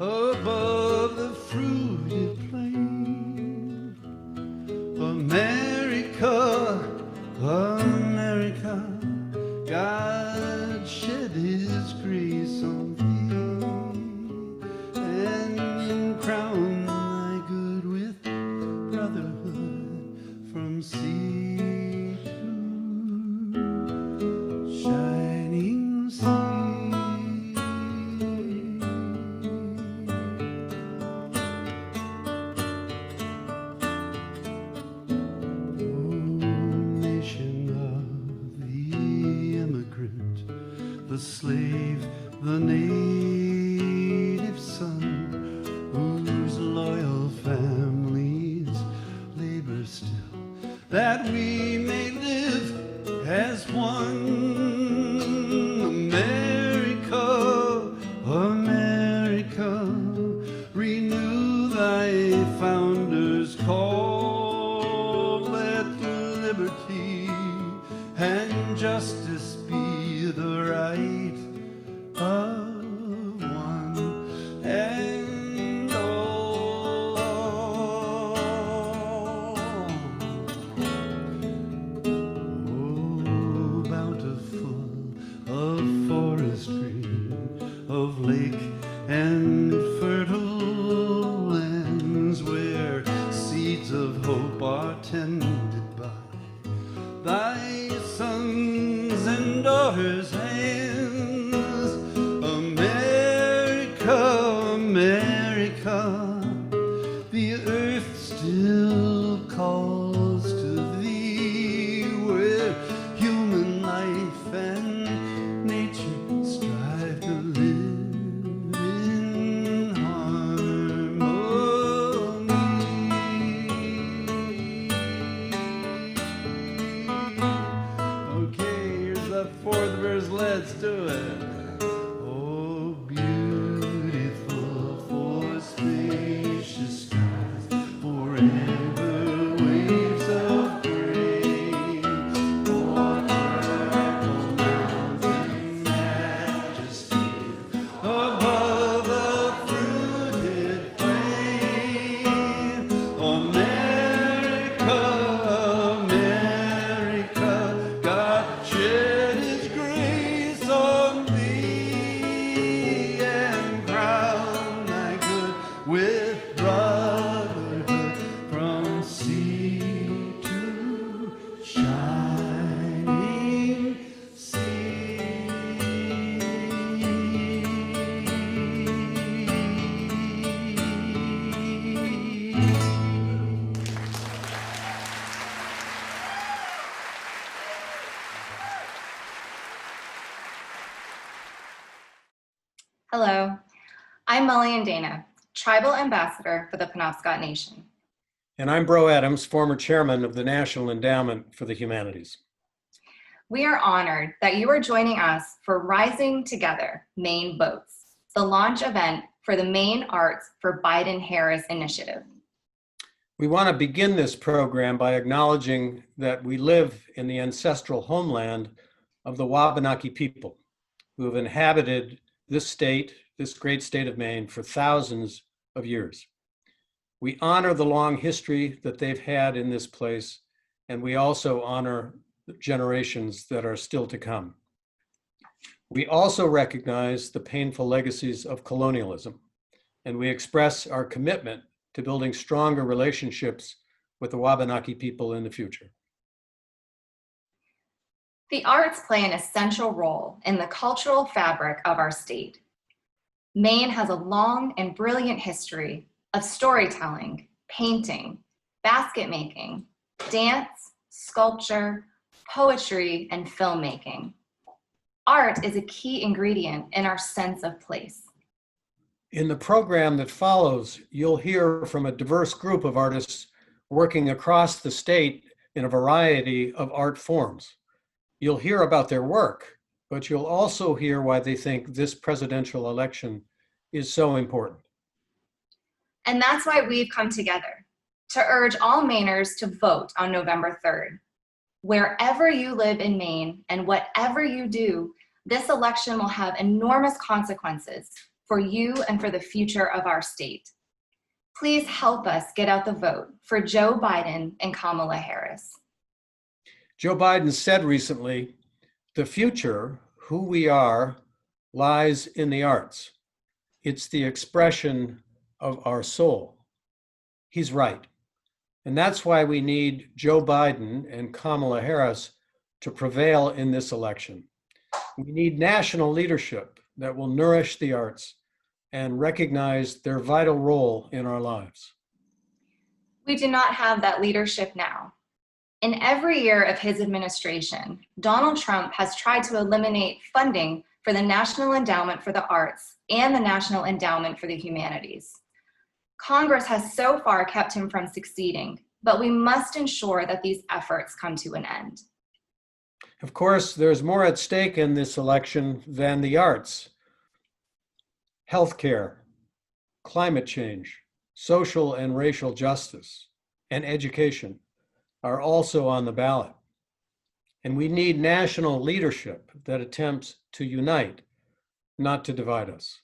above the fruited plain. America, America, God shed his grace on thee and crown thy good with brotherhood from sea to shining sea. The slave, the native son, whose loyal families labor still, that we may live as one. America, America, renew thy founders' call. Let liberty and justice be the right of one and all. Oh, bountiful of forestry, of lake and fertile lands, where seeds of hope are tended by thy sons and daughters' hands. America, America, the earth still calls to thee, where human life and nature strive to live in harmony. Okay, here's the fourth verse, let's do it. Oh, beautiful for spacious skies, forever waves of grace, for purple mountain majesty, above the fruited plain. America, America, God shed his grace on thee and crown thy good with brotherhood from sea to shining sea. Hello, I'm Maulian Dana, Tribal Ambassador for the Penobscot Nation. And I'm Bro Adams, former chairman of the National Endowment for the Humanities. We are honored that you are joining us for Rising Together, Maine Votes, the launch event for the Maine Arts for Biden-Harris initiative. We want to begin this program by acknowledging that we live in the ancestral homeland of the Wabanaki people, who have inhabited this state, this great state of Maine, for thousands of years. We honor the long history that they've had in this place, and we also honor the generations that are still to come. We also recognize the painful legacies of colonialism, and we express our commitment to building stronger relationships with the Wabanaki people in the future. The arts play an essential role in the cultural fabric of our state. Maine has a long and brilliant history of storytelling, painting, basket making, dance, sculpture, poetry, and filmmaking. Art is a key ingredient in our sense of place. In the program that follows, you'll hear from a diverse group of artists working across the state in a variety of art forms. You'll hear about their work, but you'll also hear why they think this presidential election is so important. And that's why we've come together to urge all Mainers to vote on November 3rd. Wherever you live in Maine and whatever you do, this election will have enormous consequences for you and for the future of our state. Please help us get out the vote for Joe Biden and Kamala Harris. Joe Biden said recently, "The future, who we are, lies in the arts. It's the expression of our soul." He's right. And that's why we need Joe Biden and Kamala Harris to prevail in this election. We need national leadership that will nourish the arts and recognize their vital role in our lives. We do not have that leadership now. In every year of his administration, Donald Trump has tried to eliminate funding for the National Endowment for the Arts and the National Endowment for the Humanities. Congress has so far kept him from succeeding, but we must ensure that these efforts come to an end. Of course, there's more at stake in this election than the arts. Healthcare, climate change, social and racial justice, and education are also on the ballot. And we need national leadership that attempts to unite, not to divide us.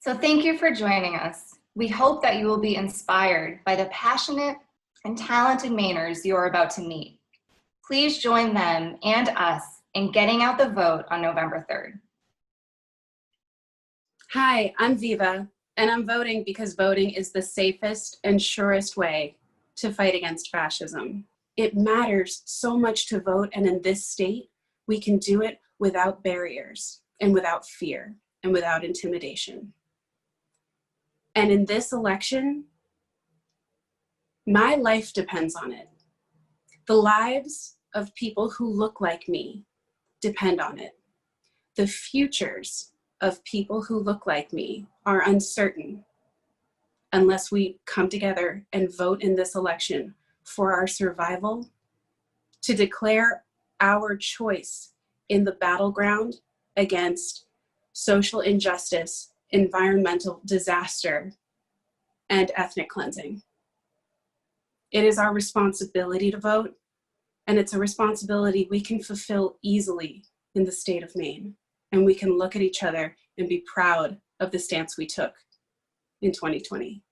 So thank you for joining us. We hope that you will be inspired by the passionate and talented Mainers you are about to meet. Please join them and us in getting out the vote on November 3rd. Hi, I'm Viva, and I'm voting because voting is the safest and surest way to fight against fascism. It matters so much to vote, and in this state, we can do it without barriers and without fear and without intimidation. And in this election, my life depends on it. The lives of people who look like me depend on it. The futures of people who look like me are uncertain unless we come together and vote in this election for our survival, to declare our choice in the battleground against social injustice, environmental disaster, and ethnic cleansing. It is our responsibility to vote, and it's a responsibility we can fulfill easily in the state of Maine. And we can look at each other and be proud of the stance we took in 2020.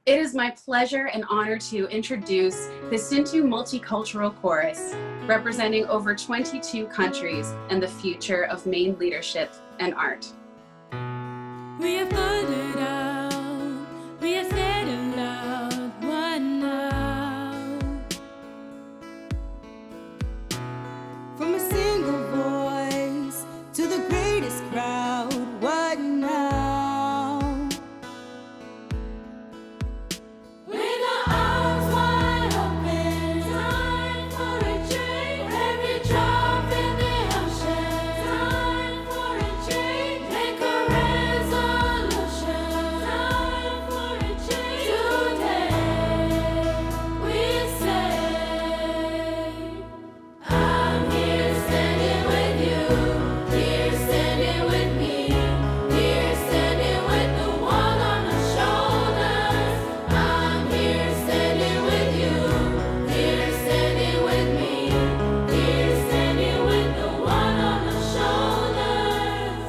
It is my pleasure and honor to introduce Pihcintu Multicultural Chorus, representing over 22 countries and the future of Maine leadership and art. We have put it out, we have said it loud, what now? From a single voice to the greatest crowd, what now? With our arms wide open, time for a change. Every drop in the ocean, time for a change. Make a resolution, time for a change. Today we say, I'm here standing with you, here standing with me, here standing with the one on the shoulders. I'm here standing with you, here standing with me, here standing with the one on the shoulders.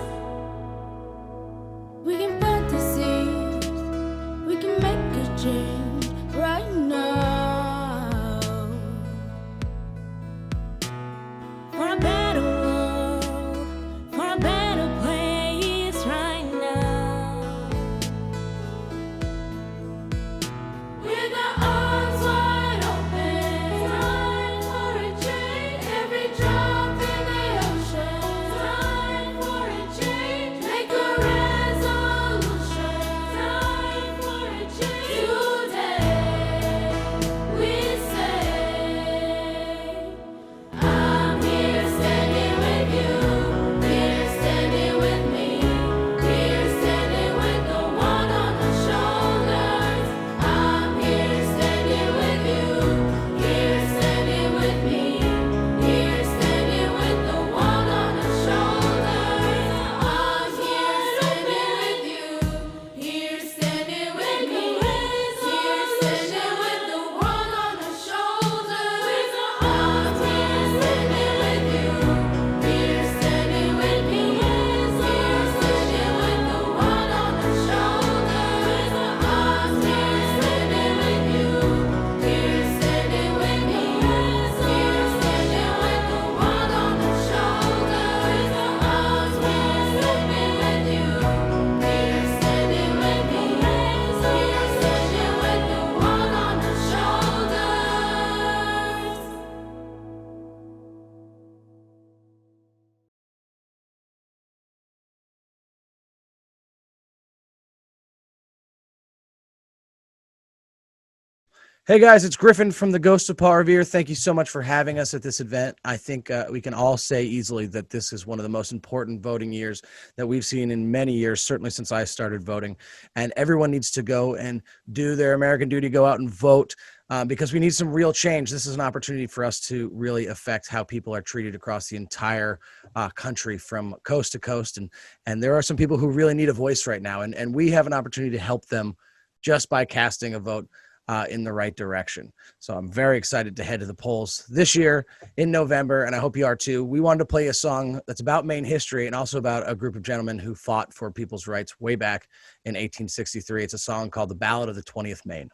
We can plant the seeds, we can make a change right now. For a better world, for a better place right now. With our arms wide open, time for a change. Every drop in the ocean, time for a change. Make a resolution, time for a change. Today Hey guys, it's Griffin from the Ghost of Paul Revere. Thank you so much for having us at this event. I think we can all say easily that this is one of the most important voting years that we've seen in many years, certainly since I started voting. And everyone needs to go and do their American duty, go out and vote because we need some real change. This is an opportunity for us to really affect how people are treated across the entire country from coast to coast. And there are some people who really need a voice right now. And we have an opportunity to help them just by casting a vote in the right direction. So I'm very excited to head to the polls this year in November, and I hope you are too. We wanted to play a song that's about Maine history and also about a group of gentlemen who fought for people's rights way back in 1863. It's a song called The Ballad of the 20th Maine.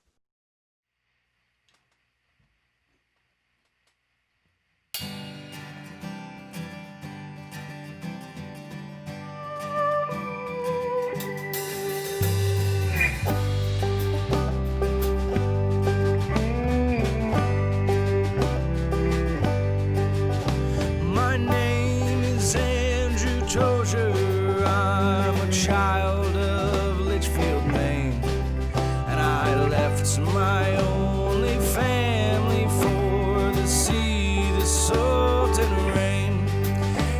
My name is Andrew Tozier. I'm a child of Litchfield, Maine, and I left my only family for the sea, the salt and rain.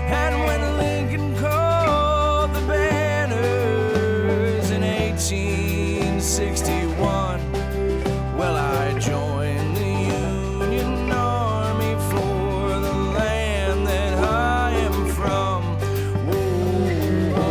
And when Lincoln called the banners in 1861, well, I joined the Union Army for the land that I am from. Whoa, whoa,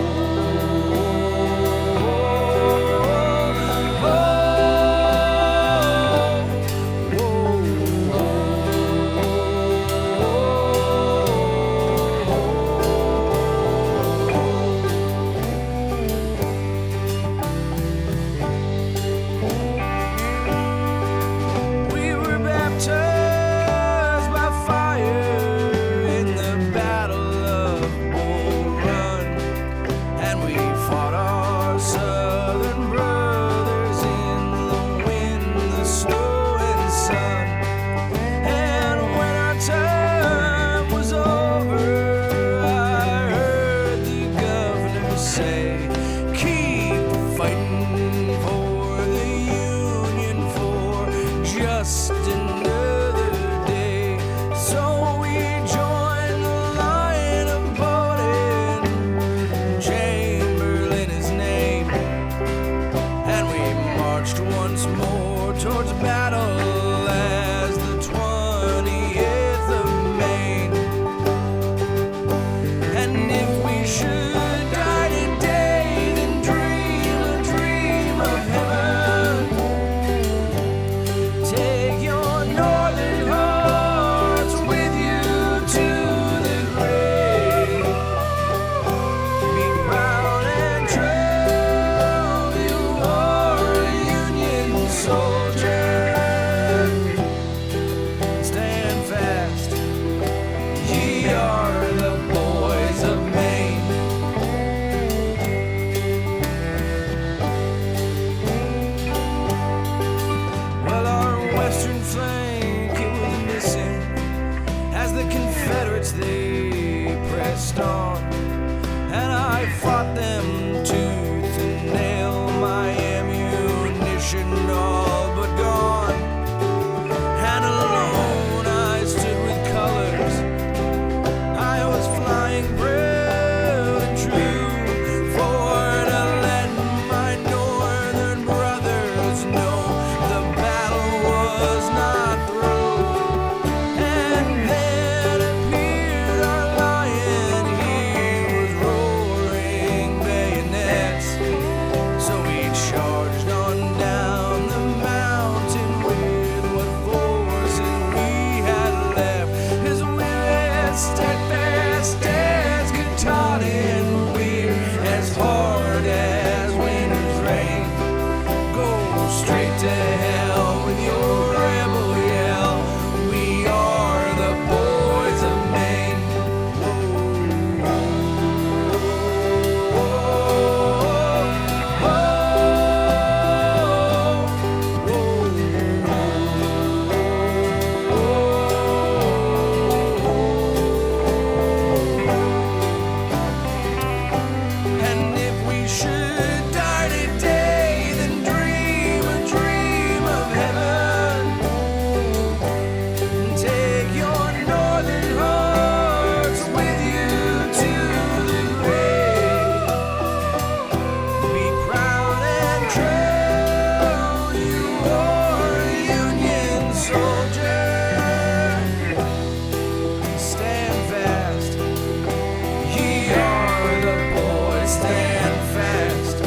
stand fast.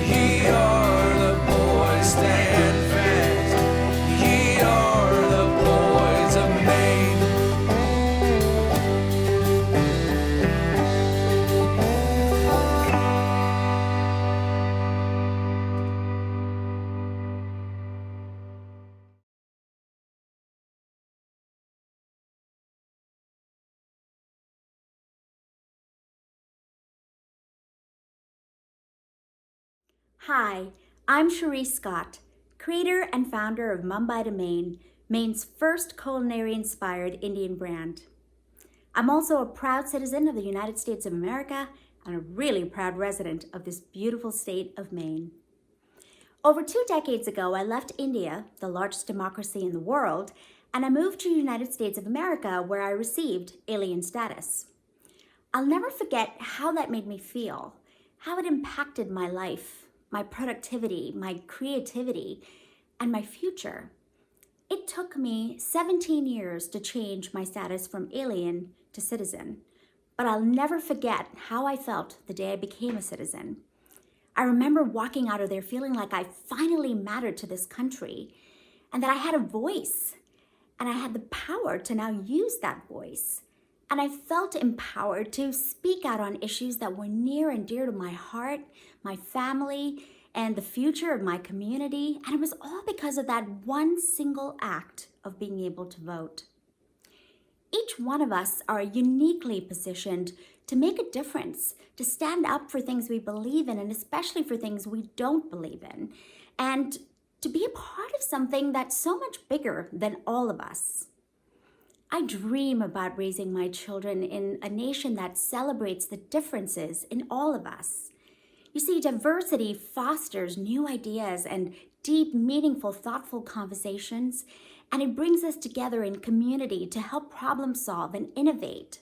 Ye are the boys, stand fast. Ye are the boys of Maine. Hi, I'm Cherie Scott, creator and founder of Mumbai to Maine, Maine's first culinary-inspired Indian brand. I'm also a proud citizen of the United States of America and a really proud resident of this beautiful state of Maine. Over 2 decades ago, I left India, the largest democracy in the world, and I moved to the United States of America where I received alien status. I'll never forget how that made me feel, how it impacted my life, my productivity, my creativity, and my future. It took me 17 years to change my status from alien to citizen, but I'll never forget how I felt the day I became a citizen. I remember walking out of there feeling like I finally mattered to this country and that I had a voice and I had the power to now use that voice. And I felt empowered to speak out on issues that were near and dear to my heart, my family, and the future of my community. And it was all because of that one single act of being able to vote. Each one of us are uniquely positioned to make a difference, to stand up for things we believe in, and especially for things we don't believe in, and to be a part of something that's so much bigger than all of us. I dream about raising my children in a nation that celebrates the differences in all of us. You see, diversity fosters new ideas and deep, meaningful, thoughtful conversations, and it brings us together in community to help problem solve and innovate.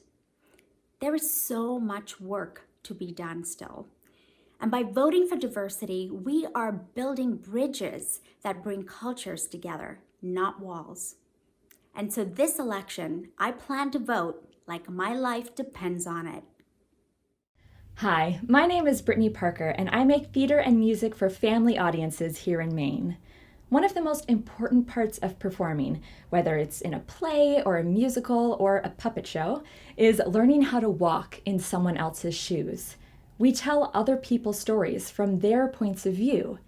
There is so much work to be done still. And by voting for diversity, we are building bridges that bring cultures together, not walls. And so this election, I plan to vote like my life depends on it. Hi, my name is Brittany Parker, and I make theater and music for family audiences here in Maine. One of the most important parts of performing, whether it's in a play or a musical or a puppet show, is learning how to walk in someone else's shoes. We tell other people's stories from their points of view.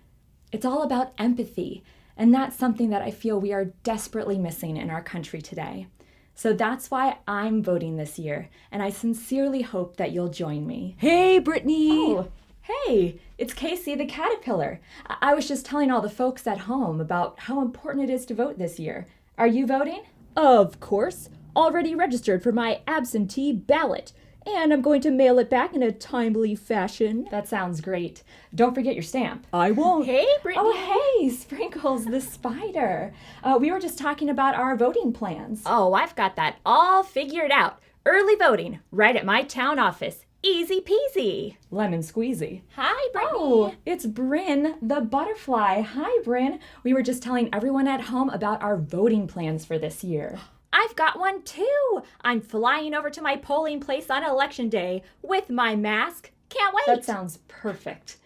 It's all about empathy, and that's something that I feel we are desperately missing in our country today. So that's why I'm voting this year, and I sincerely hope that you'll join me. Hey, Brittany! Oh, hey, it's Casey the Caterpillar. I was just telling all the folks at home about how important it is to vote this year. Are you voting? Of course. Already registered for my absentee ballot. And I'm going to mail it back in a timely fashion. That sounds great. Don't forget your stamp. I won't. Hey, Brittany. Oh, hey, Sprinkles the spider. We were just talking about our voting plans. Oh, I've got that all figured out. Early voting, right at my town office. Easy peasy. Lemon squeezy. Hi, Brittany. Oh, it's Bryn the butterfly. Hi, Bryn. We were just telling everyone at home about our voting plans for this year. I've got one too. I'm flying over to my polling place on election day with my mask. Can't wait. That sounds perfect.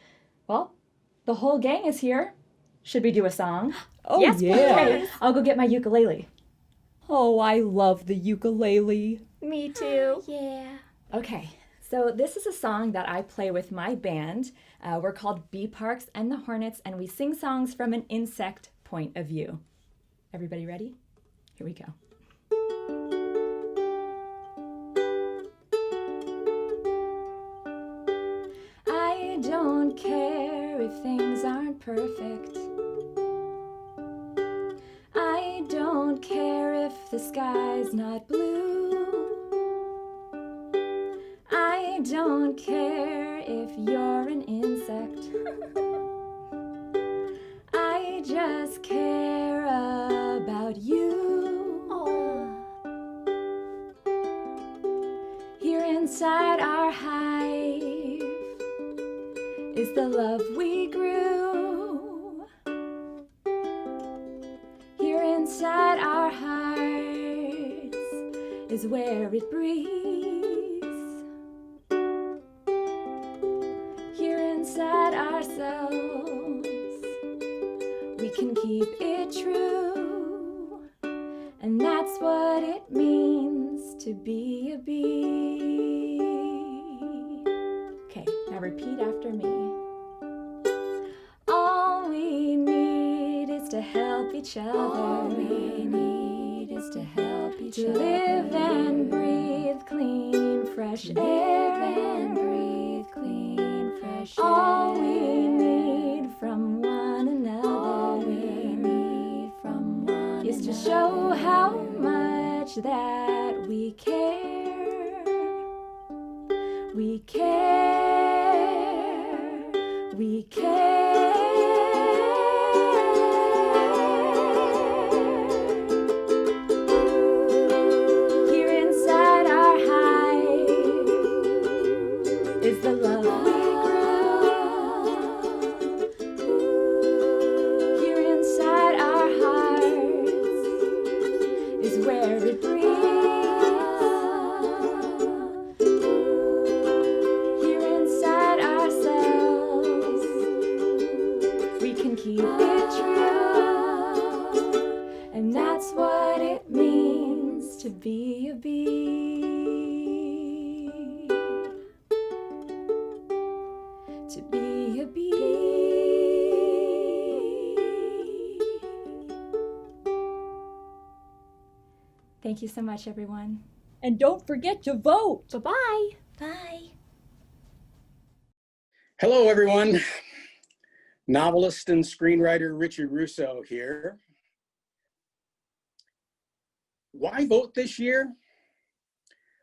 Well, the whole gang is here. Should we do a song? Oh, yes, yeah. Okay, I'll go get my ukulele. Oh, I love the ukulele. Me too. Yeah. Okay, so this is a song that I play with my band. We're called Bee Parks and the Hornets, and we sing songs from an insect point of view. Everybody ready? Here we go. I don't care if things aren't perfect. I don't care if the sky's not blue. I don't care if you're an insect. I just care about you. Oh. Here inside our hive is the love we grew. Here inside our hearts is where it breathes. ourselves, we can keep it true. And that's what it means to be a bee. Okay, now repeat after me. All we need is to help each other. All we need is to help each other. To live and breathe clean, fresh air. Live and breathe clean, fresh air. All we need from one another. All we need from one is to show how much that we care. We care. We care. Here inside our hive is the love we grew. Here inside our hearts is where it breathes. Here inside ourselves, we can keep it true. And that's what it means to be a bee. To be a bee. Thank you so much, everyone. And don't forget to vote. Bye-bye. Bye. Hello, everyone. Novelist and screenwriter Richard Russo here. Why vote this year?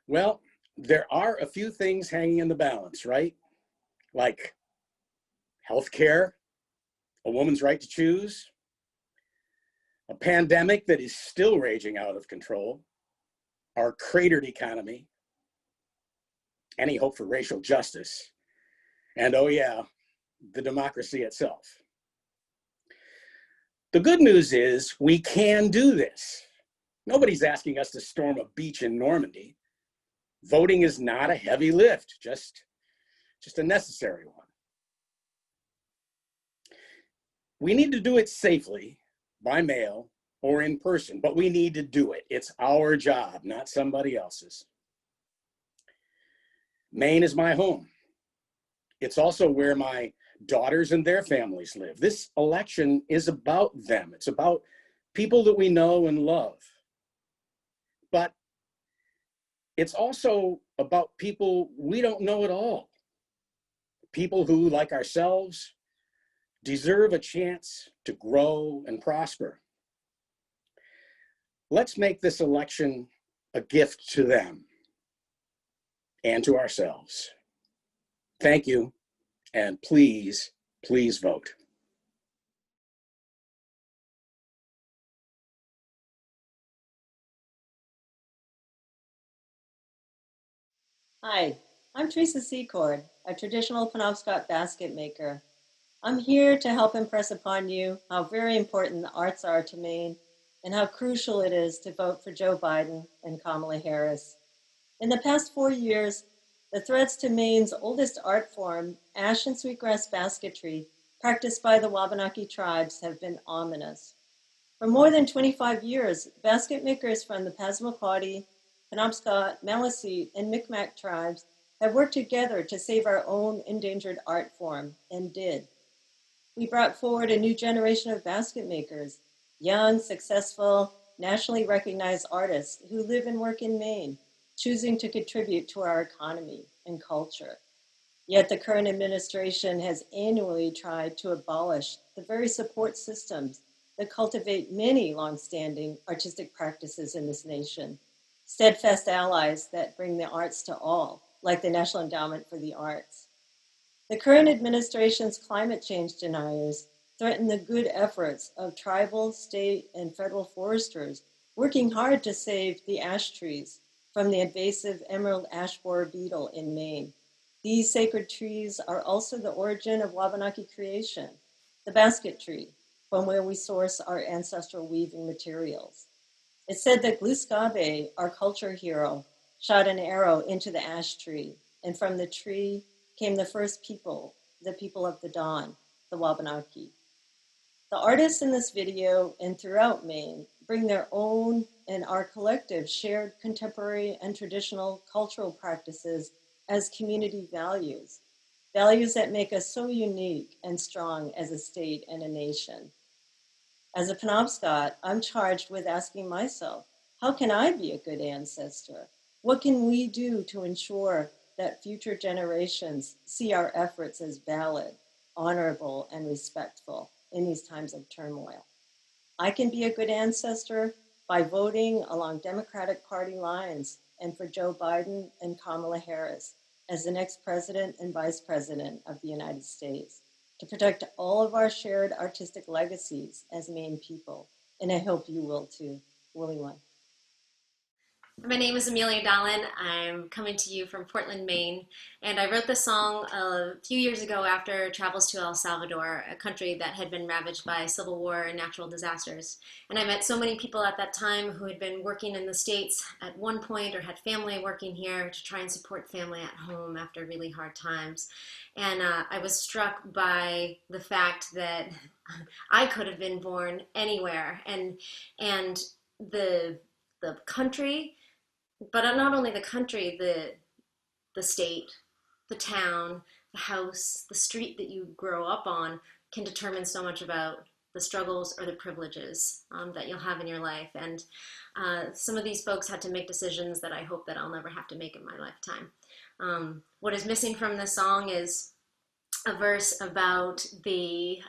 Well, there are a few things hanging in the balance, right? Like healthcare, a woman's right to choose, a pandemic that is still raging out of control, our cratered economy, any hope for racial justice, and oh yeah, the democracy itself. The good news is we can do this. Nobody's asking us to storm a beach in Normandy. Voting is not a heavy lift, just a necessary one. We need to do it safely, by mail or in person, but we need to do it. It's our job, not somebody else's. Maine is my home. It's also where my daughters and their families live. This election is about them. It's about people that we know and love. But it's also about people we don't know at all. People who, like ourselves, deserve a chance to grow and prosper. Let's make this election a gift to them and to ourselves. Thank you, and please, please vote. Hi, I'm Theresa Secord, a traditional Penobscot basket maker. I'm here to help impress upon you how very important the arts are to Maine and how crucial it is to vote for Joe Biden and Kamala Harris. In the past 4 years, the threats to Maine's oldest art form, ash and sweetgrass basketry, practiced by the Wabanaki tribes, have been ominous. For more than 25 years, basket makers from the Passamaquoddy, Penobscot, Maliseet, and Micmac tribes have worked together to save our own endangered art form, and did. We brought forward a new generation of basket makers, young, successful, nationally recognized artists who live and work in Maine, choosing to contribute to our economy and culture. Yet the current administration has annually tried to abolish the very support systems that cultivate many longstanding artistic practices in this nation, steadfast allies that bring the arts to all, like the National Endowment for the Arts. The current administration's climate change deniers threaten the good efforts of tribal, state, and federal foresters working hard to save the ash trees from the invasive emerald ash borer beetle in Maine. These sacred trees are also the origin of Wabanaki creation, the basket tree, from where we source our ancestral weaving materials. It's said that Gluskabe, our culture hero, shot an arrow into the ash tree, and from the tree came the first people, the people of the dawn, the Wabanaki. The artists in this video and throughout Maine bring their own and our collective shared contemporary and traditional cultural practices as community values, values that make us so unique and strong as a state and a nation. As a Penobscot, I'm charged with asking myself, how can I be a good ancestor? What can we do to ensure that future generations see our efforts as valid, honorable, and respectful in these times of turmoil? I can be a good ancestor by voting along Democratic Party lines and for Joe Biden and Kamala Harris as the next president and vice president of the United States, to protect all of our shared artistic legacies as Maine people. And I hope you will too. Willie one. My name is Emilia Dahlin. I'm coming to you from Portland, Maine, and I wrote this song a few years ago after travels to El Salvador, a country that had been ravaged by civil war and natural disasters. And I met so many people at that time who had been working in the States at one point or had family working here to try and support family at home after really hard times. And I was struck by the fact that I could have been born anywhere, and the country, but not only the country, the state, the town, the house, the street that you grow up on can determine so much about the struggles or the privileges that you'll have in your life. And some of these folks had to make decisions that I hope that I'll never have to make in my lifetime. What is missing from this song is a verse about the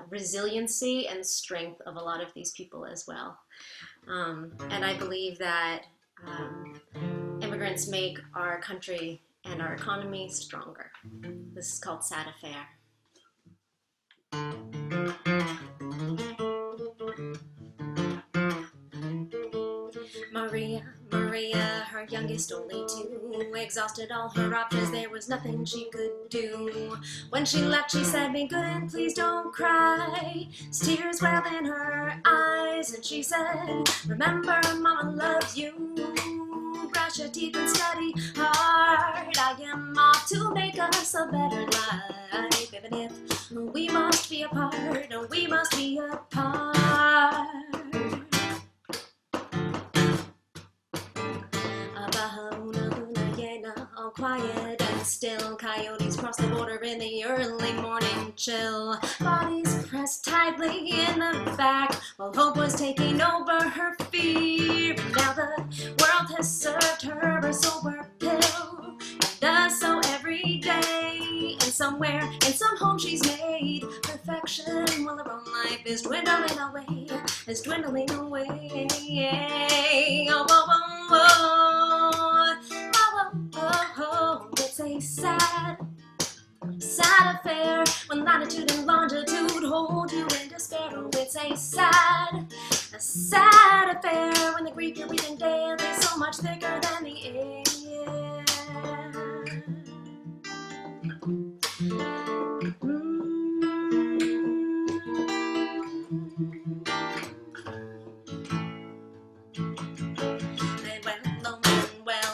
resiliency and strength of a lot of these people as well. And I believe that immigrants make our country and our economy stronger. This is called Sad Affair. Maria, her youngest, only 2, exhausted all her options, there was nothing she could do. When she left, she said, be good and please don't cry. Tears welled in her eyes, and she said, remember, Mama loves you. Brush your teeth and study hard. I am off to make us a better life. Even if we must be apart, no, we must be apart. All quiet and still, coyotes cross the border in the early morning chill. Bodies pressed tightly in the back, while hope was taking over her fear. Now the world has served her a sober pill, and does so every day. And somewhere, in some home she's made perfection, while her own life is dwindling away, is dwindling away. Oh, oh, oh, oh. Oh, it's a sad, sad affair when latitude and longitude hold you in despair. Oh, it's a sad affair when the grief you're breathing daily is so much thicker than the air.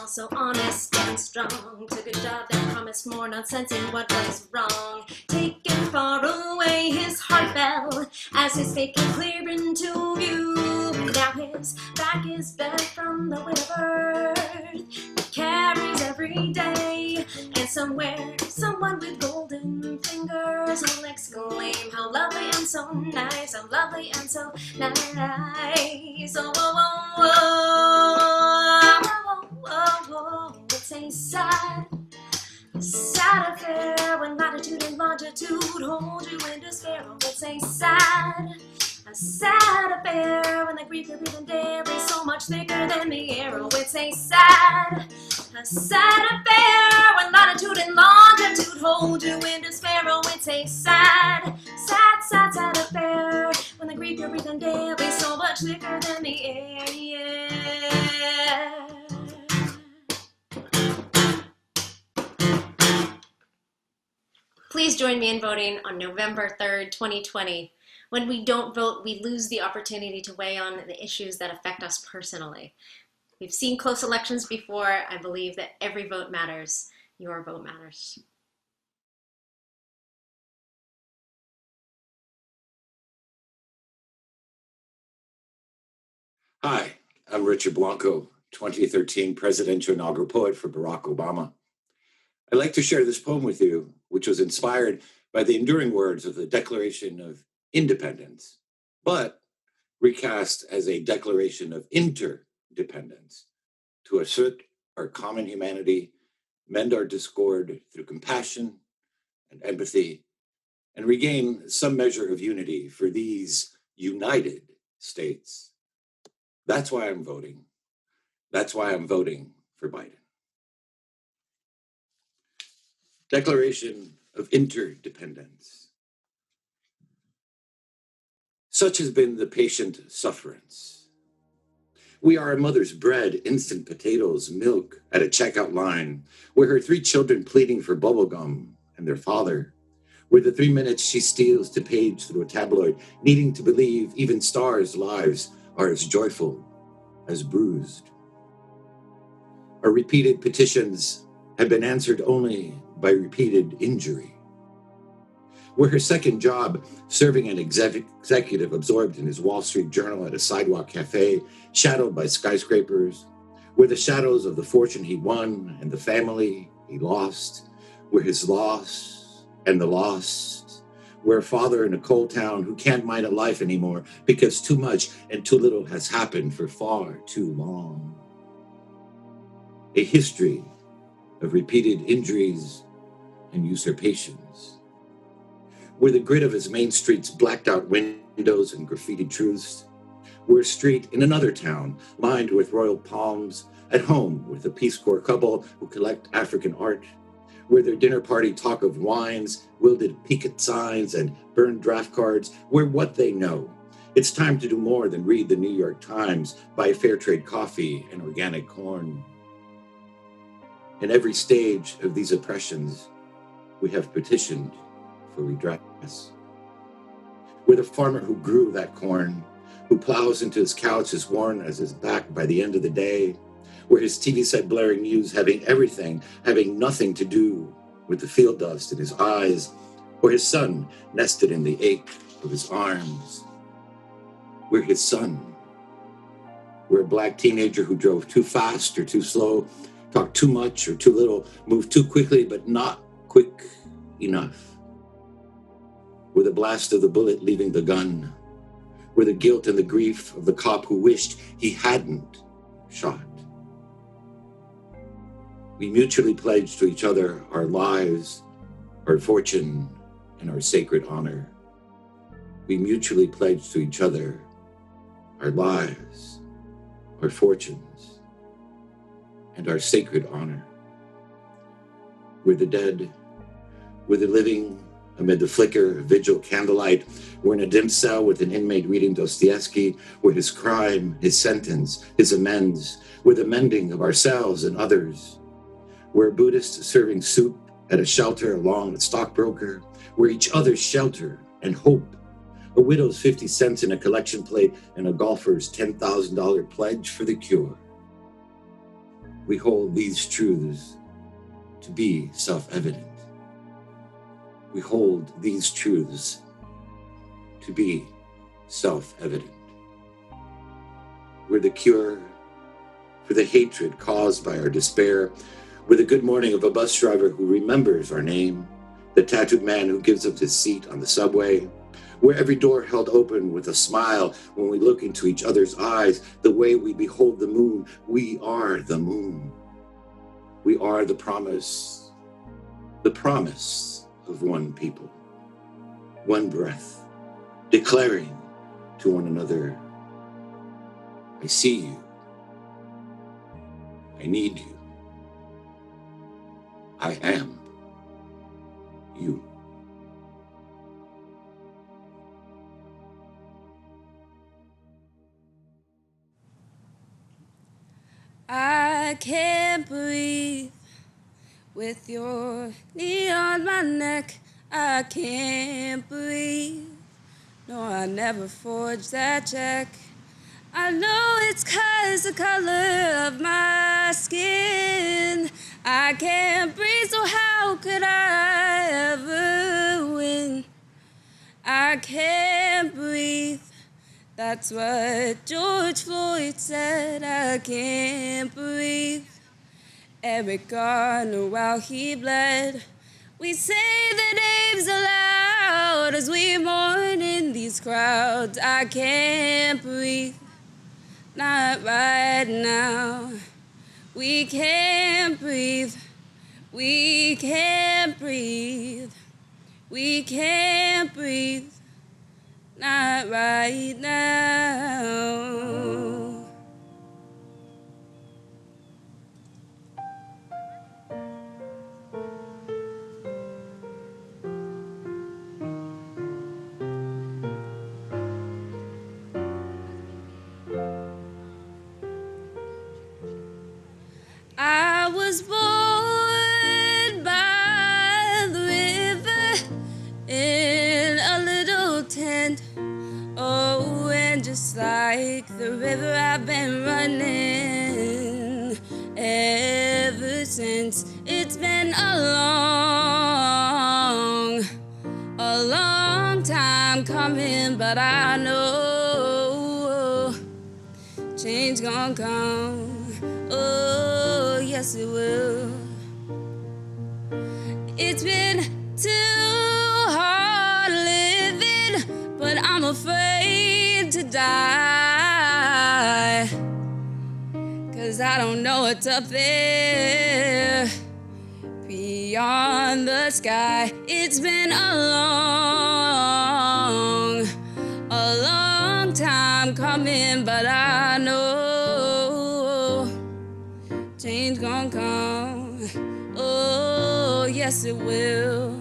So honest and strong, took a job that promised more, not sensing what was wrong. Taken far away, his heart fell as his fate came clear into view. Now his back is bent from the weight of earth he carries every day. And somewhere, someone with golden fingers will exclaim, how lovely and so nice, how lovely and so nice. Oh, oh, oh, oh. Oh, it's a sad, sad affair when latitude and longitude hold you in despair. Oh, it's a sad affair when the grief you're breathing daily is so much thicker than the air. Oh, it's a sad affair when latitude and longitude hold you in despair. Oh, it's a sad, sad, sad, sad affair when the grief you're breathing daily is so much thicker than the air. Yeah. Please join me in voting on November 3rd, 2020. When we don't vote, we lose the opportunity to weigh on the issues that affect us personally. We've seen close elections before. I believe that every vote matters. Your vote matters. Hi, I'm Richard Blanco, 2013 presidential inaugural poet for Barack Obama. I'd like to share this poem with you, which was inspired by the enduring words of the Declaration of Independence, but recast as a declaration of interdependence to assert our common humanity, mend our discord through compassion and empathy, and regain some measure of unity for these united states. That's why I'm voting. That's why I'm voting for Biden. Declaration of Interdependence. Such has been the patient sufferance. We are a mother's bread, instant potatoes, milk at a checkout line, where her 3 children pleading for bubble gum and their father, where the 3 minutes she steals to page through a tabloid, needing to believe even stars' lives are as joyful as bruised. Our repeated petitions have been answered only by repeated injury. Where her second job, serving an executive absorbed in his Wall Street Journal at a sidewalk cafe, shadowed by skyscrapers, where the shadows of the fortune he won and the family he lost, where his loss and the lost, where a father in a coal town who can't mind a life anymore because too much and too little has happened for far too long. A history of repeated injuries and usurpations, where the grid of his main streets blacked out windows and graffitied truths, where a street in another town lined with royal palms, at home with a Peace Corps couple who collect African art, where their dinner party talk of wines, wilted picket signs, and burned draft cards, where what they know, it's time to do more than read the New York Times, buy fair trade coffee and organic corn. In every stage of these oppressions, we have petitioned for redress. Where the farmer who grew that corn, who plows into his couch as worn as his back by the end of the day, where his TV set blaring news having everything, having nothing to do with the field dust in his eyes, or his son nested in the ache of his arms. Where his son, where a black teenager who drove too fast or too slow, talked too much or too little, moved too quickly but not quick enough. Where the blast of the bullet leaving the gun, where the guilt and the grief of the cop who wished he hadn't shot. We mutually pledge to each other our lives, our fortune, and our sacred honor. We mutually pledge to each other our lives, our fortunes, and our sacred honor. We're the dead, we're the living, amid the flicker of vigil candlelight. We're in a dim cell with an inmate reading Dostoevsky, where his crime, his sentence, his amends, we're the mending of ourselves and others. We're a Buddhist serving soup at a shelter along a stockbroker. We're each other's shelter and hope. A widow's 50 cents in a collection plate and a golfer's $10,000 pledge for the cure. We hold these truths to be self-evident. We hold these truths to be self-evident. We're the cure for the hatred caused by our despair. We're the good morning of a bus driver who remembers our name, the tattooed man who gives up his seat on the subway. We're every door held open with a smile when we look into each other's eyes, the way we behold the moon. We are the moon. We are the promise of one people, one breath, declaring to one another, I see you, I need you, I am you. I can't breathe with your knee on my neck. I can't breathe. No, I never forged that check. I know it's 'cause the color of my skin. I can't breathe, so how could I ever win? I can't breathe. That's what George Floyd said. I can't breathe. Eric Garner while he bled. We say the names aloud as we mourn in these crowds. I can't breathe. Not right now. We can't breathe. We can't breathe. We can't breathe. Not right now. I was born by the river in a little tent. Oh, and just like the river, I've been running ever since. It's been a long time coming, but I know change gonna come. Oh, yes it will. It's been too hard living, but I'm afraid to die. 'Cause I don't know what's up there beyond the sky. It's been a long time coming, but I know change gonna come. Oh, yes it will.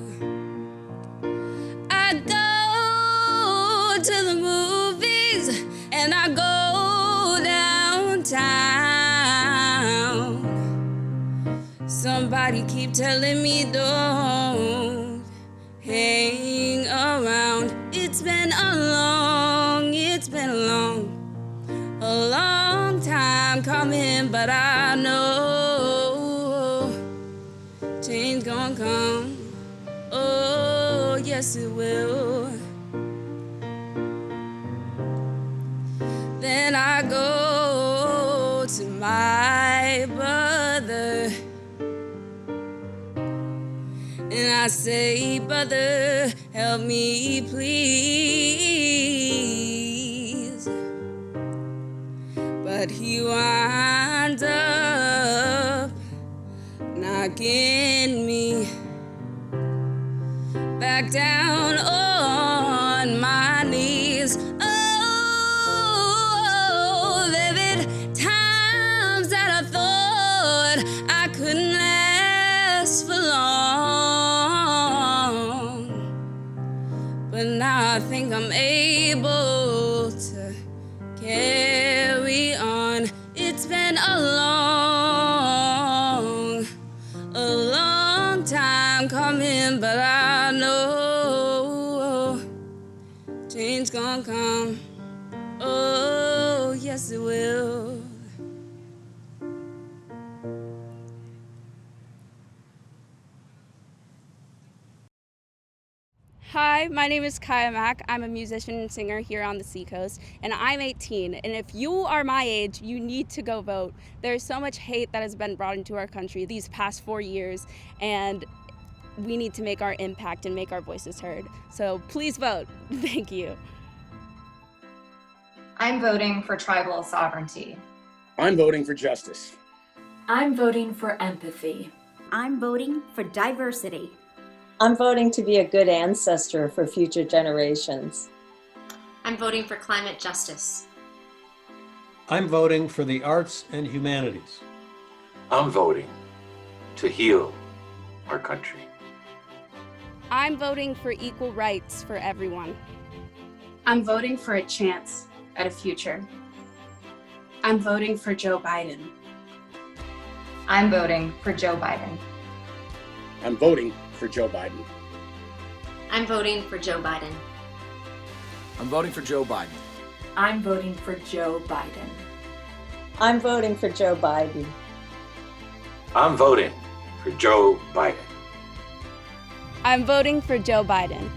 I go to the movies and I go downtown. Somebody keep telling me don't hang around. It's been a long time coming, but I know change gonna come. Oh, yes it will. Then I go to my brother and I say, brother, help me please. But he winds up knocking me back down on my knees. Oh, there been times that I thought I couldn't last for long, but now I think I'm able to carry on. It's been a long time coming, but I know change gonna come. Oh, yes it will. Hi, my name is Kaia. I'm a musician and singer here on the Seacoast, and I'm 18. And if you are my age, you need to go vote. There's so much hate that has been brought into our country these past 4 years, and we need to make our impact and make our voices heard. So please vote. Thank you. I'm voting for tribal sovereignty. I'm voting for justice. I'm voting for empathy. I'm voting for diversity. I'm voting to be a good ancestor for future generations. I'm voting for climate justice. I'm voting for the arts and humanities. I'm voting to heal our country. I'm voting for equal rights for everyone. I'm voting for a chance at a future. I'm voting for Joe Biden. I'm voting for Joe Biden. I'm voting for Joe Biden. I'm voting for Joe Biden. I'm voting for Joe Biden. I'm voting for Joe Biden. I'm voting for Joe Biden. I'm voting for Joe Biden. I'm voting for Joe Biden.